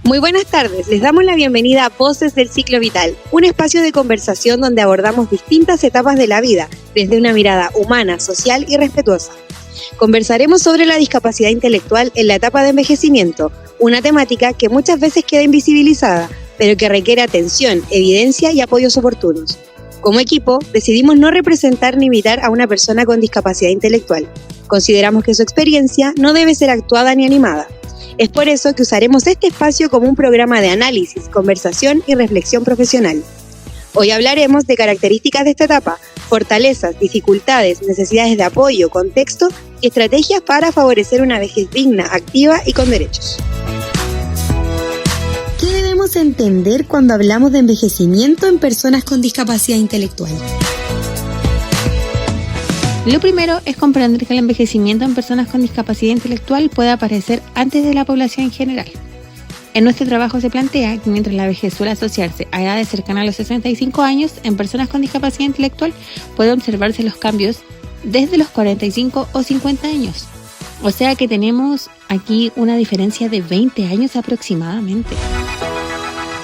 Muy buenas tardes, les damos la bienvenida a Voces del Ciclo Vital, un espacio de conversación donde abordamos distintas etapas de la vida, desde una mirada humana, social y respetuosa. Conversaremos sobre la discapacidad intelectual en la etapa de envejecimiento, una temática que muchas veces queda invisibilizada, pero que requiere atención, evidencia y apoyos oportunos. Como equipo, decidimos no representar ni imitar a una persona con discapacidad intelectual. Consideramos que su experiencia no debe ser actuada ni animada. Es por eso que usaremos este espacio como un programa de análisis, conversación y reflexión profesional. Hoy hablaremos de características de esta etapa, fortalezas, dificultades, necesidades de apoyo, contexto y estrategias para favorecer una vejez digna, activa y con derechos. ¿Qué debemos entender cuando hablamos de envejecimiento en personas con discapacidad intelectual? Lo primero es comprender que el envejecimiento en personas con discapacidad intelectual puede aparecer antes de la población en general. En nuestro trabajo se plantea que mientras la vejez suele asociarse a edades cercanas a los 65 años, en personas con discapacidad intelectual puede observarse los cambios desde los 45 o 50 años. O sea que tenemos aquí una diferencia de 20 años aproximadamente.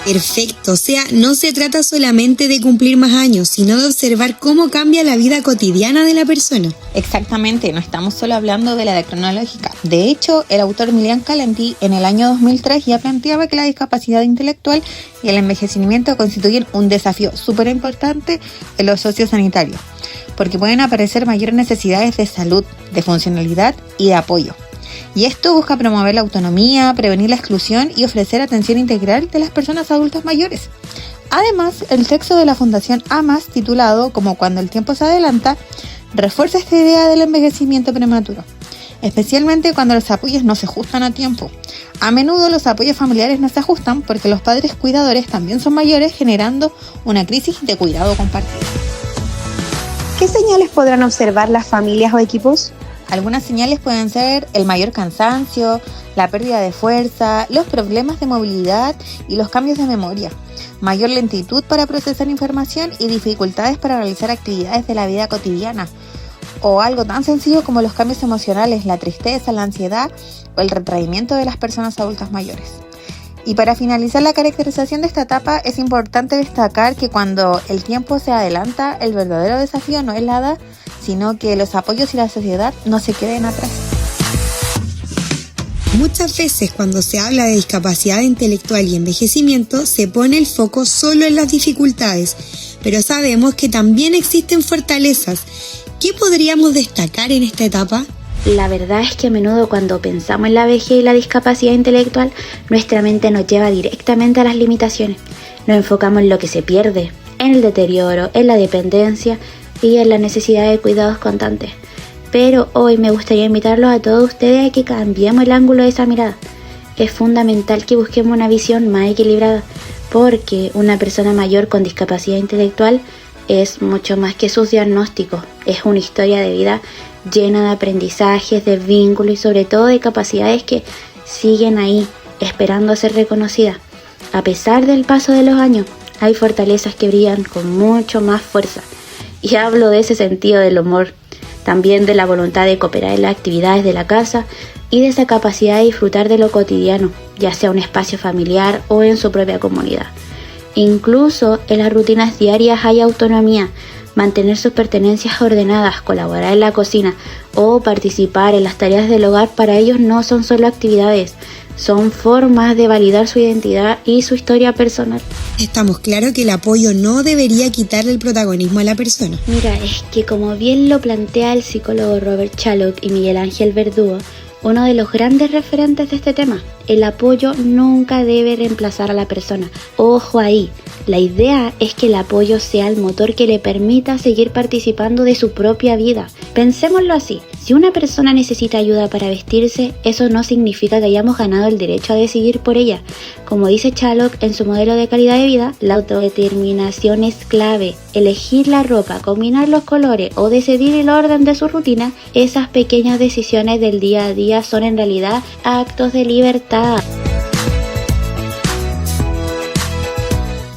Perfecto, o sea, no se trata solamente de cumplir más años, sino de observar cómo cambia la vida cotidiana de la persona. Exactamente, no estamos solo hablando de la edad cronológica. De hecho, el autor Milian Calendy en el año 2003 ya planteaba que la discapacidad intelectual y el envejecimiento constituyen un desafío súper importante en los sociosanitarios, porque pueden aparecer mayores necesidades de salud, de funcionalidad y de apoyo. Y esto busca promover la autonomía, prevenir la exclusión y ofrecer atención integral de las personas adultas mayores. Además, el texto de la Fundación AMAS, titulado Como cuando el tiempo se adelanta, refuerza esta idea del envejecimiento prematuro, especialmente cuando los apoyos no se ajustan a tiempo. A menudo los apoyos familiares no se ajustan porque los padres cuidadores también son mayores, generando una crisis de cuidado compartido. ¿Qué señales podrán observar las familias o equipos? Algunas señales pueden ser el mayor cansancio, la pérdida de fuerza, los problemas de movilidad y los cambios de memoria, mayor lentitud para procesar información y dificultades para realizar actividades de la vida cotidiana, o algo tan sencillo como los cambios emocionales, la tristeza, la ansiedad o el retraimiento de las personas adultas mayores. Y para finalizar la caracterización de esta etapa, es importante destacar que cuando el tiempo se adelanta, el verdadero desafío no es la edad, sino que los apoyos y la sociedad no se queden atrás. Muchas veces cuando se habla de discapacidad intelectual y envejecimiento, se pone el foco solo en las dificultades, pero sabemos que también existen fortalezas. ¿Qué podríamos destacar en esta etapa? La verdad es que a menudo cuando pensamos en la vejez y la discapacidad intelectual, nuestra mente nos lleva directamente a las limitaciones. Nos enfocamos en lo que se pierde, en el deterioro, en la dependencia y en la necesidad de cuidados constantes. Pero hoy me gustaría invitarlos a todos ustedes a que cambiemos el ángulo de esa mirada. Es fundamental que busquemos una visión más equilibrada, porque una persona mayor con discapacidad intelectual es mucho más que sus diagnósticos. Es una historia de vida llena de aprendizajes, de vínculos y sobre todo de capacidades que siguen ahí, esperando a ser reconocidas. A pesar del paso de los años, hay fortalezas que brillan con mucho más fuerza. Y hablo de ese sentido del humor, también de la voluntad de cooperar en las actividades de la casa y de esa capacidad de disfrutar de lo cotidiano, ya sea un espacio familiar o en su propia comunidad. Incluso en las rutinas diarias hay autonomía, mantener sus pertenencias ordenadas, colaborar en la cocina o participar en las tareas del hogar para ellos no son solo actividades, son formas de validar su identidad y su historia personal. Estamos claros que el apoyo no debería quitarle el protagonismo a la persona. Mira, es que como bien lo plantea el psicólogo Robert Chalock y Miguel Ángel Verdugo, uno de los grandes referentes de este tema, el apoyo nunca debe reemplazar a la persona. Ojo ahí, la idea es que el apoyo sea el motor que le permita seguir participando de su propia vida. Pensémoslo así, si una persona necesita ayuda para vestirse, eso no significa que hayamos ganado el derecho a decidir por ella. Como dice Chalock en su modelo de calidad de vida, la autodeterminación es clave. Elegir la ropa, combinar los colores o decidir el orden de su rutina, esas pequeñas decisiones del día a día son en realidad actos de libertad.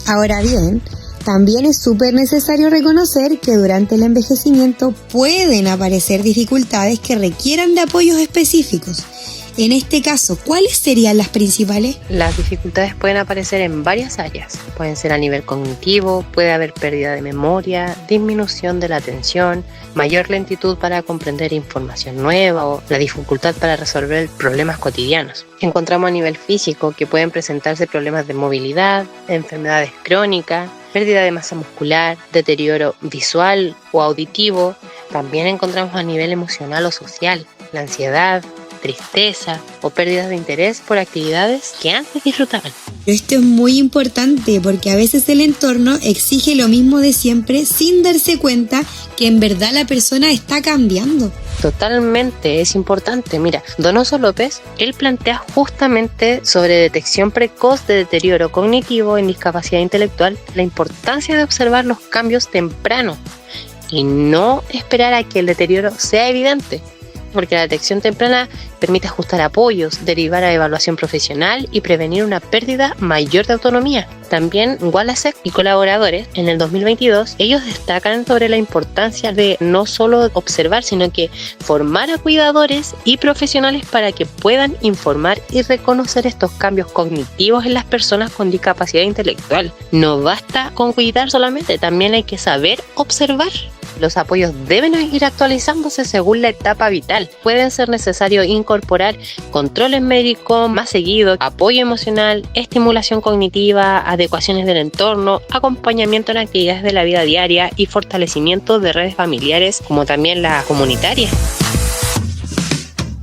Ahora bien, también es súper necesario reconocer que durante el envejecimiento pueden aparecer dificultades que requieran de apoyos específicos. En este caso, ¿cuáles serían las principales? Las dificultades pueden aparecer en varias áreas. Pueden ser a nivel cognitivo, puede haber pérdida de memoria, disminución de la atención, mayor lentitud para comprender información nueva o la dificultad para resolver problemas cotidianos. Encontramos a nivel físico que pueden presentarse problemas de movilidad, enfermedades crónicas, pérdida de masa muscular, deterioro visual o auditivo. También encontramos a nivel emocional o social, la ansiedad, tristeza o pérdidas de interés por actividades que antes disfrutaban. Esto es muy importante porque a veces el entorno exige lo mismo de siempre sin darse cuenta que en verdad la persona está cambiando. Totalmente, es importante. Mira, Donoso López, él plantea justamente sobre detección precoz de deterioro cognitivo en discapacidad intelectual la importancia de observar los cambios temprano y no esperar a que el deterioro sea evidente, porque la detección temprana permite ajustar apoyos, derivar a evaluación profesional y prevenir una pérdida mayor de autonomía. También Walasek y colaboradores en el 2022, ellos destacan sobre la importancia de no solo observar, sino que formar a cuidadores y profesionales para que puedan informar y reconocer estos cambios cognitivos en las personas con discapacidad intelectual. No basta con cuidar solamente, también hay que saber observar. Los apoyos deben ir actualizándose según la etapa vital. Pueden ser necesarios incorporar controles médicos más seguidos, apoyo emocional, estimulación cognitiva, adecuaciones del entorno, acompañamiento en actividades de la vida diaria y fortalecimiento de redes familiares como también las comunitarias.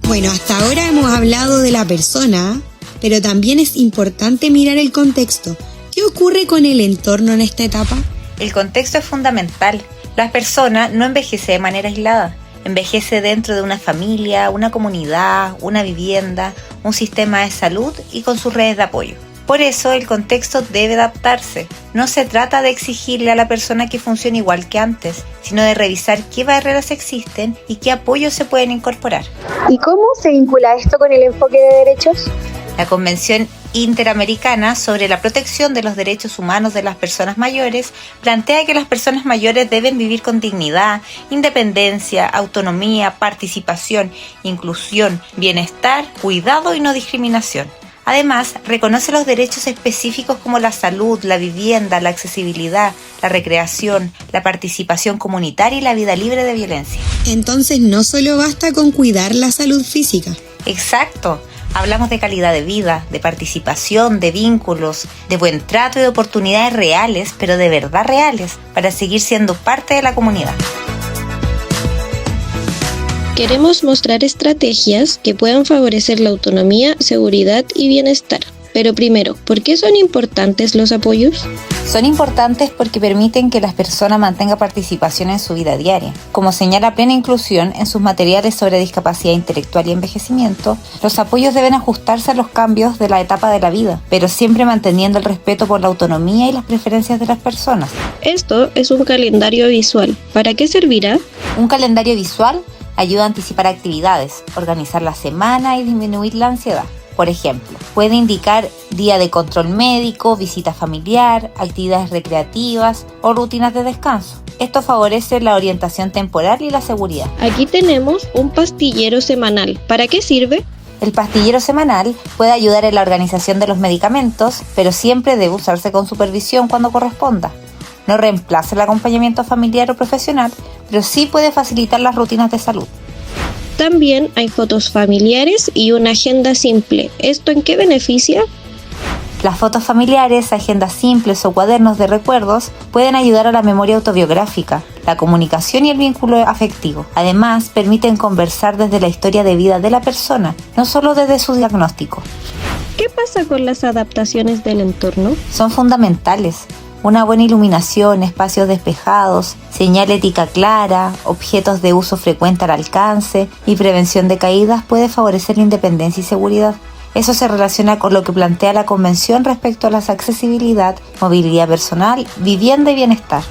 Bueno, hasta ahora hemos hablado de la persona, pero también es importante mirar el contexto. ¿Qué ocurre con el entorno en esta etapa? El contexto es fundamental. La persona no envejece de manera aislada, envejece dentro de una familia, una comunidad, una vivienda, un sistema de salud y con sus redes de apoyo. Por eso el contexto debe adaptarse. No se trata de exigirle a la persona que funcione igual que antes, sino de revisar qué barreras existen y qué apoyos se pueden incorporar. ¿Y cómo se vincula esto con el enfoque de derechos? La Convención Interamericana sobre la Protección de los Derechos Humanos de las Personas Mayores plantea que las personas mayores deben vivir con dignidad, independencia, autonomía, participación, inclusión, bienestar, cuidado y no discriminación. Además, reconoce los derechos específicos como la salud, la vivienda, la accesibilidad, la recreación, la participación comunitaria y la vida libre de violencia. Entonces no solo basta con cuidar la salud física. Exacto. Hablamos de calidad de vida, de participación, de vínculos, de buen trato y de oportunidades reales, pero de verdad reales, para seguir siendo parte de la comunidad. Queremos mostrar estrategias que puedan favorecer la autonomía, seguridad y bienestar. Pero primero, ¿por qué son importantes los apoyos? Son importantes porque permiten que las personas mantengan participación en su vida diaria. Como señala Plena Inclusión en sus materiales sobre discapacidad intelectual y envejecimiento, los apoyos deben ajustarse a los cambios de la etapa de la vida, pero siempre manteniendo el respeto por la autonomía y las preferencias de las personas. Esto es un calendario visual. ¿Para qué servirá? Un calendario visual ayuda a anticipar actividades, organizar la semana y disminuir la ansiedad. Por ejemplo, puede indicar día de control médico, visita familiar, actividades recreativas o rutinas de descanso. Esto favorece la orientación temporal y la seguridad. Aquí tenemos un pastillero semanal. ¿Para qué sirve? El pastillero semanal puede ayudar en la organización de los medicamentos, pero siempre debe usarse con supervisión cuando corresponda. No reemplaza el acompañamiento familiar o profesional, pero sí puede facilitar las rutinas de salud. También hay fotos familiares y una agenda simple. ¿Esto en qué beneficia? Las fotos familiares, agendas simples o cuadernos de recuerdos pueden ayudar a la memoria autobiográfica, la comunicación y el vínculo afectivo. Además, permiten conversar desde la historia de vida de la persona, no solo desde su diagnóstico. ¿Qué pasa con las adaptaciones del entorno? Son fundamentales. Una buena iluminación, espacios despejados, señalética clara, objetos de uso frecuente al alcance y prevención de caídas puede favorecer la independencia y seguridad. Eso se relaciona con lo que plantea la Convención respecto a la accesibilidad, movilidad personal, vivienda y bienestar.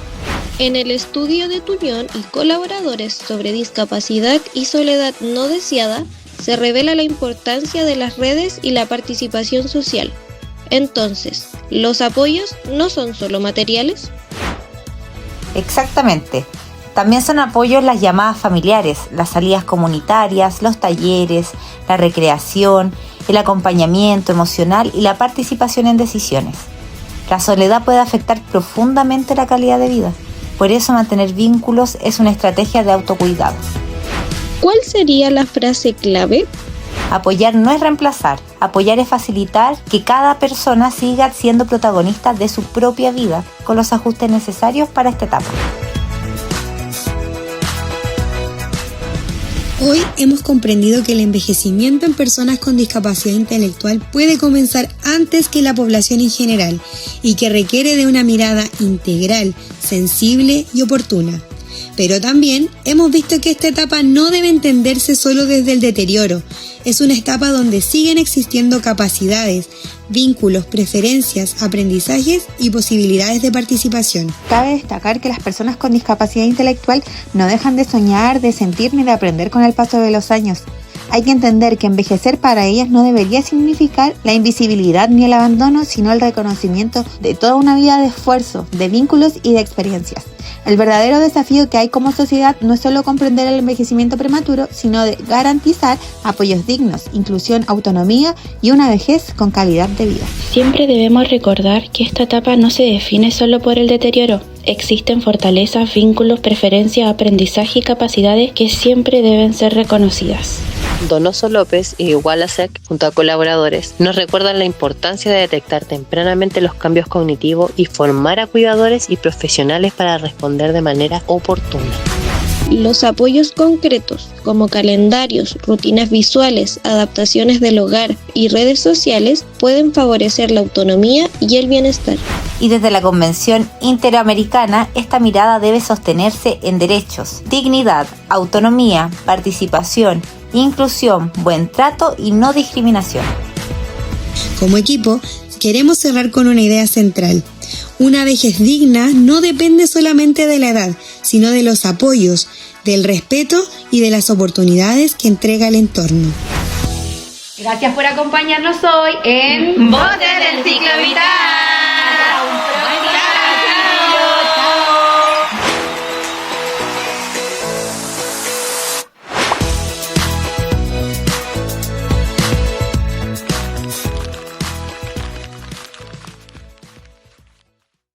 En el estudio de Tuñón y colaboradores sobre discapacidad y soledad no deseada, se revela la importancia de las redes y la participación social. Entonces, ¿los apoyos no son solo materiales? Exactamente. También son apoyos las llamadas familiares, las salidas comunitarias, los talleres, la recreación, el acompañamiento emocional y la participación en decisiones. La soledad puede afectar profundamente la calidad de vida. Por eso mantener vínculos es una estrategia de autocuidado. ¿Cuál sería la frase clave? Apoyar no es reemplazar, apoyar es facilitar que cada persona siga siendo protagonista de su propia vida, con los ajustes necesarios para esta etapa. Hoy hemos comprendido que el envejecimiento en personas con discapacidad intelectual puede comenzar antes que la población en general y que requiere de una mirada integral, sensible y oportuna. Pero también hemos visto que esta etapa no debe entenderse solo desde el deterioro. Es una etapa donde siguen existiendo capacidades, vínculos, preferencias, aprendizajes y posibilidades de participación. Cabe destacar que las personas con discapacidad intelectual no dejan de soñar, de sentir ni de aprender con el paso de los años. Hay que entender que envejecer para ellas no debería significar la invisibilidad ni el abandono, sino el reconocimiento de toda una vida de esfuerzo, de vínculos y de experiencias. El verdadero desafío que hay como sociedad no es solo comprender el envejecimiento prematuro, sino de garantizar apoyos dignos, inclusión, autonomía y una vejez con calidad de vida. Siempre debemos recordar que esta etapa no se define solo por el deterioro. Existen fortalezas, vínculos, preferencias, aprendizaje y capacidades que siempre deben ser reconocidas. Donoso López y Walasek, junto a colaboradores, nos recuerdan la importancia de detectar tempranamente los cambios cognitivos y formar a cuidadores y profesionales para responder de manera oportuna. Los apoyos concretos, como calendarios, rutinas visuales, adaptaciones del hogar y redes sociales, pueden favorecer la autonomía y el bienestar. Y desde la Convención Interamericana, esta mirada debe sostenerse en derechos, dignidad, autonomía, participación, inclusión, buen trato y no discriminación. Como equipo, queremos cerrar con una idea central. Una vejez digna no depende solamente de la edad, sino de los apoyos, del respeto y de las oportunidades que entrega el entorno. Gracias por acompañarnos hoy en Voces del Ciclo Vital.